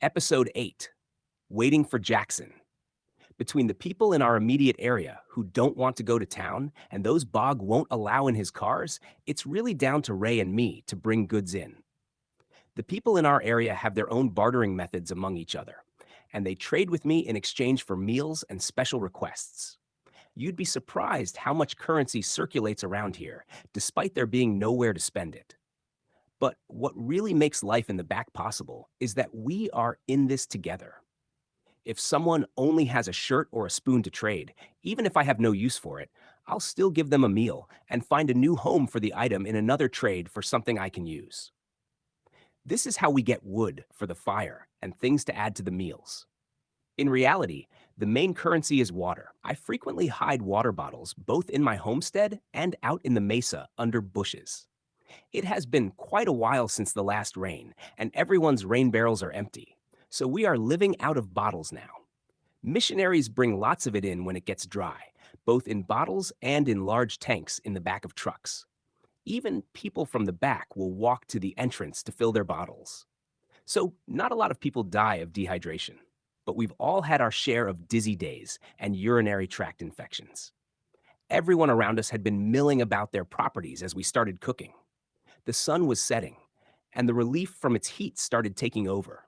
Episode 8, Waiting for Jackson. Between the people in our immediate area who don't want to go to town and those Bog won't allow in his cars, it's really down to Ray and me to bring goods in. The people in our area have their own bartering methods among each other, and they trade with me in exchange for meals and special requests. You'd be surprised how much currency circulates around here, despite there being nowhere to spend it. But what really makes life in the back possible is that we are in this together. If someone only has a shirt or a spoon to trade, even if I have no use for it, I'll still give them a meal and find a new home for the item in another trade for something I can use. This is how we get wood for the fire and things to add to the meals. In reality, the main currency is water. I frequently hide water bottles both in my homestead and out in the mesa under bushes. It has been quite a while since the last rain, and everyone's rain barrels are empty. So we are living out of bottles now. Missionaries bring lots of it in when it gets dry, both in bottles and in large tanks in the back of trucks. Even people from the back will walk to the entrance to fill their bottles. So not a lot of people die of dehydration, but we've all had our share of dizzy days and urinary tract infections. Everyone around us had been milling about their properties as we started cooking. The sun was setting, and the relief from its heat started taking over.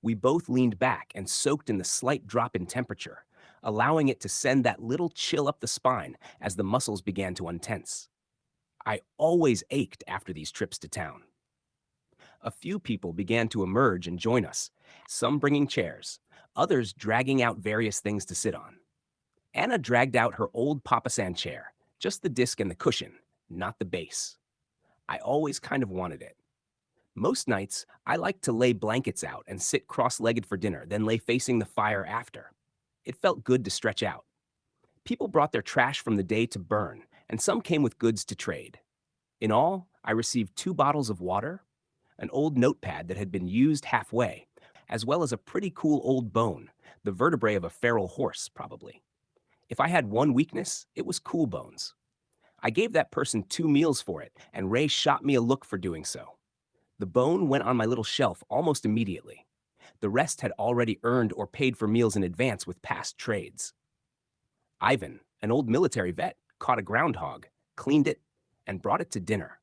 We both leaned back and soaked in the slight drop in temperature, allowing it to send that little chill up the spine as the muscles began to untense. I always ached after these trips to town. A few people began to emerge and join us, some bringing chairs, others dragging out various things to sit on. Anna dragged out her old papasan chair, just the disc and the cushion, not the base. I always kind of wanted it. Most nights, I liked to lay blankets out and sit cross-legged for dinner, then lay facing the fire after. It felt good to stretch out. People brought their trash from the day to burn, and some came with goods to trade. In all, I received 2 bottles of water, an old notepad that had been used halfway, as well as a pretty cool old bone, the vertebrae of a feral horse, probably. If I had one weakness, it was cool bones. I gave that person 2 meals for it, and Ray shot me a look for doing so. The bone went on my little shelf almost immediately. The rest had already earned or paid for meals in advance with past trades. Ivan, an old military vet, caught a groundhog, cleaned it, and brought it to dinner.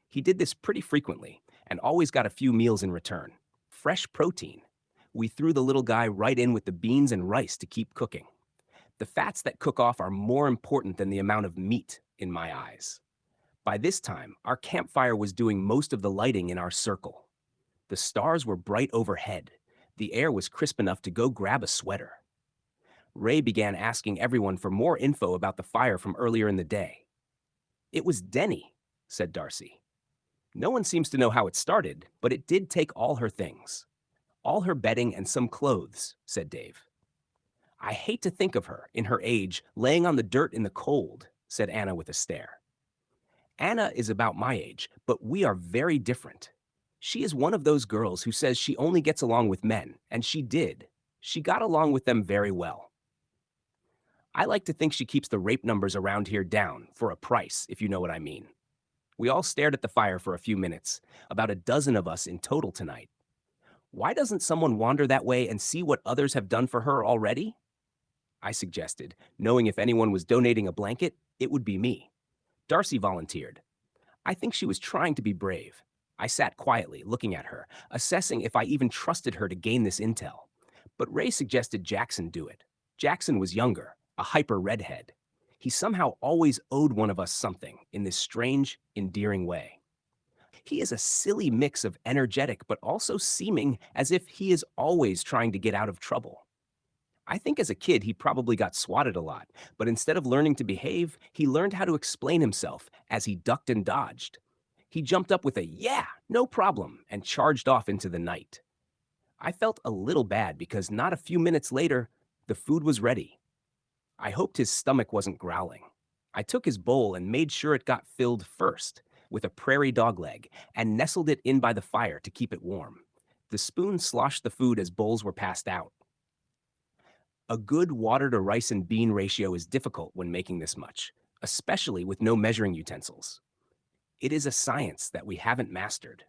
He did this pretty frequently and always got a few meals in return. Fresh protein. We threw the little guy right in with the beans and rice to keep cooking. The fats that cook off are more important than the amount of meat in my eyes. By this time, our campfire was doing most of the lighting in our circle. The stars were bright overhead. The air was crisp enough to go grab a sweater. Ray began asking everyone for more info about the fire from earlier in the day. "It was Denny," said Darcy. "No one seems to know how it started, but it did take all her things. All her bedding and some clothes," said Dave. "I hate to think of her, in her age, laying on the dirt in the cold," said Anna with a stare. Anna is about my age, but we are very different. She is one of those girls who says she only gets along with men, and she did. She got along with them very well. I like to think she keeps the rape numbers around here down, for a price, if you know what I mean. We all stared at the fire for a few minutes, about a dozen of us in total tonight. Why doesn't someone wander that way and see what others have done for her already? I suggested, knowing if anyone was donating a blanket, it would be me. Darcy volunteered. I think she was trying to be brave. I sat quietly, looking at her, assessing if I even trusted her to gain this intel. But Ray suggested Jackson do it. Jackson was younger, a hyper redhead. He somehow always owed one of us something in this strange, endearing way. He is a silly mix of energetic but also seeming as if he is always trying to get out of trouble. I think as a kid he probably got swatted a lot, but instead of learning to behave, he learned how to explain himself as he ducked and dodged. He jumped up with a "yeah, no problem," and charged off into the night. I felt a little bad because not a few minutes later, the food was ready. I hoped his stomach wasn't growling. I took his bowl and made sure it got filled first with a prairie dog leg and nestled it in by the fire to keep it warm. The spoon sloshed the food as bowls were passed out. A good water to rice and bean ratio is difficult when making this much, especially with no measuring utensils. It is a science that we haven't mastered.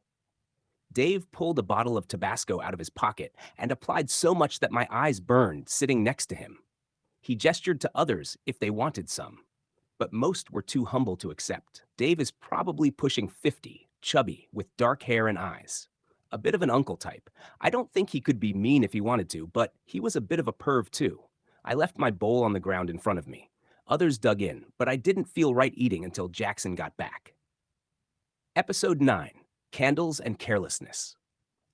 Dave pulled a bottle of Tabasco out of his pocket and applied so much that my eyes burned sitting next to him. He gestured to others if they wanted some, but most were too humble to accept. Dave is probably pushing 50, chubby, with dark hair and eyes. A bit of an uncle type. I don't think he could be mean if he wanted to, but he was a bit of a perv too. I left my bowl on the ground in front of me. Others dug in, but I didn't feel right eating until Jackson got back. Episode 9, Candles and Carelessness.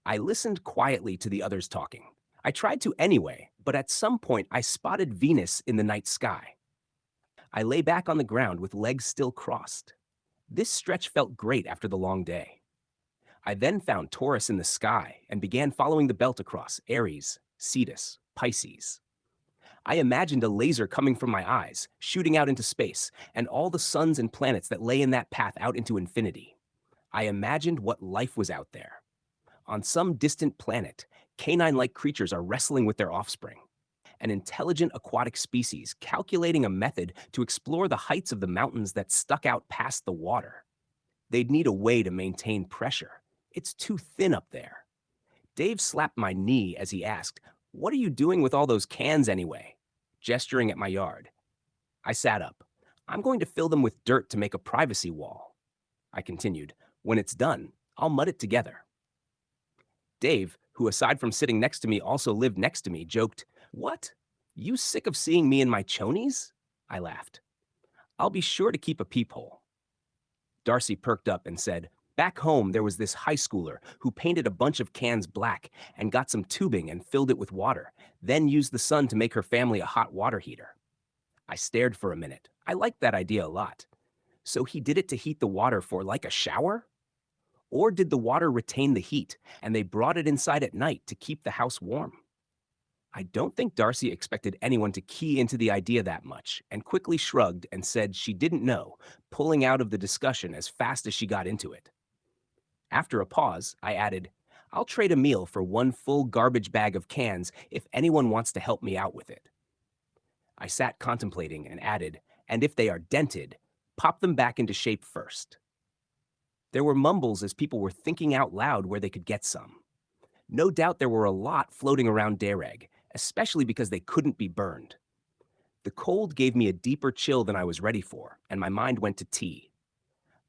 I listened quietly to the others talking. I tried to anyway, but at some point I spotted Venus in the night sky. I lay back on the ground with legs still crossed. This stretch felt great after the long day. I then found Taurus in the sky and began following the belt across Aries, Cetus, Pisces. I imagined a laser coming from my eyes, shooting out into space, and all the suns and planets that lay in that path out into infinity. I imagined what life was out there. On some distant planet, canine-like creatures are wrestling with their offspring. An intelligent aquatic species calculating a method to explore the heights of the mountains that stuck out past the water. They'd need a way to maintain pressure. It's too thin up there. Dave slapped my knee as he asked, "What are you doing with all those cans anyway?" Gesturing at my yard. I sat up. "I'm going to fill them with dirt to make a privacy wall." I continued, "When it's done, I'll mud it together." Dave, who aside from sitting next to me also lived next to me, joked, "What? You sick of seeing me in my chonies?" I laughed. "I'll be sure to keep a peephole." Darcy perked up and said, "Back home, there was this high schooler who painted a bunch of cans black and got some tubing and filled it with water, then used the sun to make her family a hot water heater." I stared for a minute. I liked that idea a lot. So he did it to heat the water for like a shower? Or did the water retain the heat and they brought it inside at night to keep the house warm? I don't think Darcy expected anyone to key into the idea that much and quickly shrugged and said she didn't know, pulling out of the discussion as fast as she got into it. After a pause, I added, "I'll trade a meal for one full garbage bag of cans if anyone wants to help me out with it." I sat contemplating and added, "And if they are dented, pop them back into shape first." There were mumbles as people were thinking out loud where they could get some. No doubt there were a lot floating around DeReg, especially because they couldn't be burned. The cold gave me a deeper chill than I was ready for, and my mind went to tea.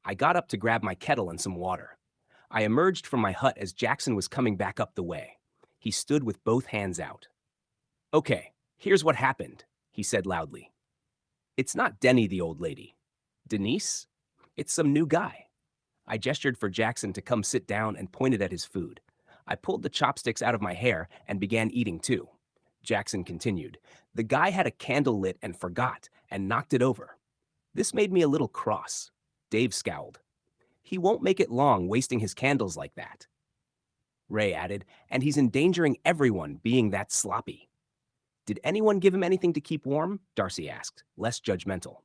I got up to grab my kettle and some water. I emerged from my hut as Jackson was coming back up the way. He stood with both hands out. "Okay, here's what happened," he said loudly. "It's not Denny, the old lady. Denise? It's some new guy." I gestured for Jackson to come sit down and pointed at his food. I pulled the chopsticks out of my hair and began eating too. Jackson continued, "The guy had a candle lit and forgot and knocked it over. This made me a little cross." Dave scowled. "He won't make it long wasting his candles like that." Ray added, "And he's endangering everyone being that sloppy." "Did anyone give him anything to keep warm?" Darcy asked, less judgmental.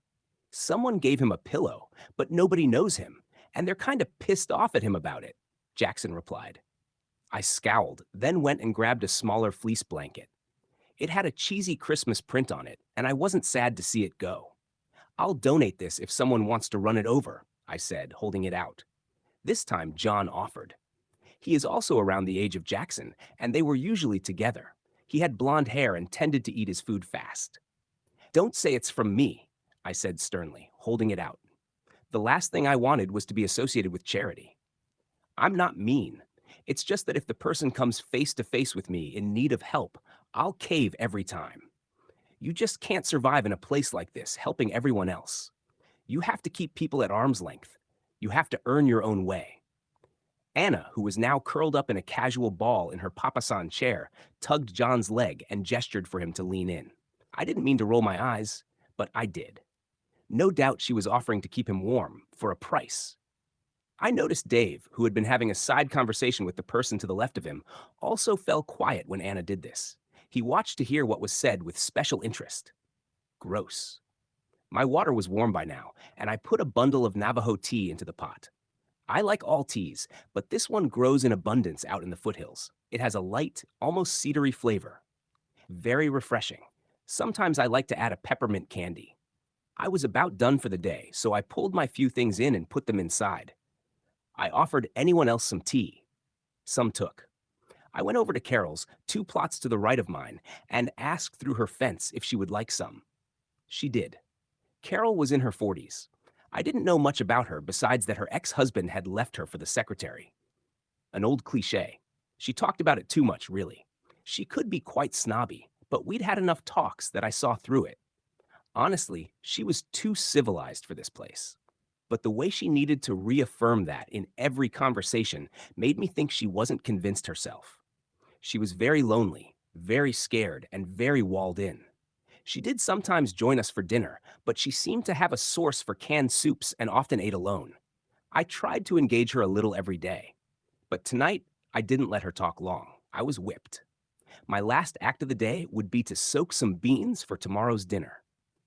"Someone gave him a pillow, but nobody knows him, and they're kind of pissed off at him about it," Jackson replied. I scowled, then went and grabbed a smaller fleece blanket. It had a cheesy Christmas print on it, and I wasn't sad to see it go. "I'll donate this if someone wants to run it over," I said, holding it out. This time, John offered. He is also around the age of Jackson, and they were usually together. He had blonde hair and tended to eat his food fast. "Don't say it's from me," I said sternly, holding it out. The last thing I wanted was to be associated with charity. "I'm not mean. It's just that if the person comes face to face with me in need of help, I'll cave every time. You just can't survive in a place like this, helping everyone else. You have to keep people at arm's length. You have to earn your own way." Anna, who was now curled up in a casual ball in her papasan chair, tugged John's leg and gestured for him to lean in. I didn't mean to roll my eyes, but I did. No doubt she was offering to keep him warm, for a price. I noticed Dave, who had been having a side conversation with the person to the left of him, also fell quiet when Anna did this. He watched to hear what was said with special interest. Gross. My water was warm by now, and I put a bundle of Navajo tea into the pot. I like all teas, but this one grows in abundance out in the foothills. It has a light, almost cedary flavor. Very refreshing. Sometimes I like to add a peppermint candy. I was about done for the day, so I pulled my few things in and put them inside. I offered anyone else some tea. Some took. I went over to Carol's, 2 plots to the right of mine, and asked through her fence if she would like some. She did. Carol was in her 40s. I didn't know much about her besides that her ex husband had left her for the secretary. An old cliche. She talked about it too much, really. She could be quite snobby, but we'd had enough talks that I saw through it. Honestly, she was too civilized for this place. But the way she needed to reaffirm that in every conversation made me think she wasn't convinced herself. She was very lonely, very scared, and very walled in. She did sometimes join us for dinner, but she seemed to have a source for canned soups and often ate alone. I tried to engage her a little every day, but tonight I didn't let her talk long. I was whipped. My last act of the day would be to soak some beans for tomorrow's dinner.